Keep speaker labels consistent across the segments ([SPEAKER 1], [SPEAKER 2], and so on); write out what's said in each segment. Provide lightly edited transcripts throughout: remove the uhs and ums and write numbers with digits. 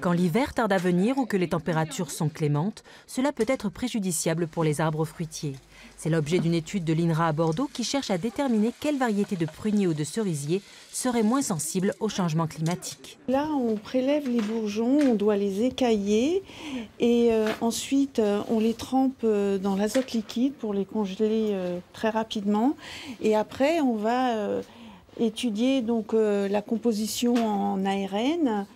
[SPEAKER 1] Quand l'hiver tarde à venir ou que les températures sont clémentes, cela peut être préjudiciable pour les arbres fruitiers. C'est l'objet d'une étude de l'INRA à Bordeaux qui cherche à déterminer quelle variété de pruniers ou de cerisiers serait moins sensible au changement climatique.
[SPEAKER 2] Là, on prélève les bourgeons, on doit les écailler et ensuite on les trempe dans l'azote liquide pour les congeler très rapidement. Et après, on va étudier donc, la composition en ARN.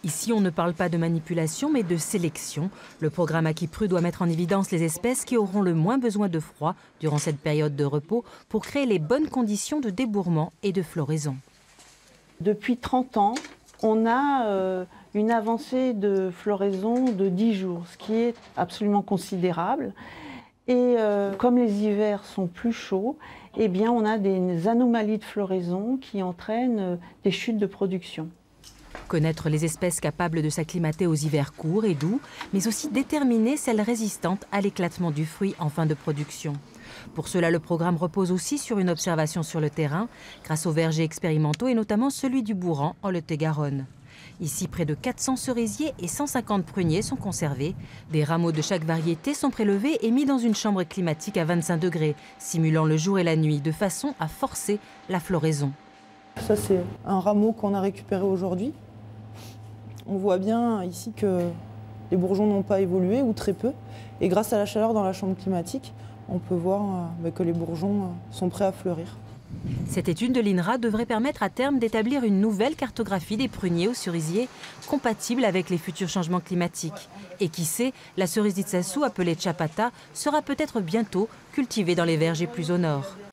[SPEAKER 1] Ici, on ne parle pas de manipulation, mais de sélection. Le programme Aquipru doit mettre en évidence les espèces qui auront le moins besoin de froid durant cette période de repos pour créer les bonnes conditions de débourrement et de floraison.
[SPEAKER 2] Depuis 30 ans, on a une avancée de floraison de 10 jours, ce qui est absolument considérable. Et comme les hivers sont plus chauds, eh bien, on a des anomalies de floraison qui entraînent des chutes de production.
[SPEAKER 1] Connaître les espèces capables de s'acclimater aux hivers courts et doux, mais aussi déterminer celles résistantes à l'éclatement du fruit en fin de production. Pour cela, le programme repose aussi sur une observation sur le terrain, grâce aux vergers expérimentaux et notamment celui du Bourran en Lot-et-Garonne. Ici, près de 400 cerisiers et 150 pruniers sont conservés. Des rameaux de chaque variété sont prélevés et mis dans une chambre climatique à 25 degrés, simulant le jour et la nuit, de façon à forcer la floraison.
[SPEAKER 3] Ça, c'est un rameau qu'on a récupéré aujourd'hui. On voit bien ici que les bourgeons n'ont pas évolué ou très peu. Et grâce à la chaleur dans la chambre climatique, on peut voir que les bourgeons sont prêts à fleurir.
[SPEAKER 1] Cette étude de l'INRA devrait permettre à terme d'établir une nouvelle cartographie des pruniers aux cerisiers compatible avec les futurs changements climatiques. Et qui sait, la cerise d'Itsassou, appelée Chapata, sera peut-être bientôt cultivée dans les vergers plus au nord.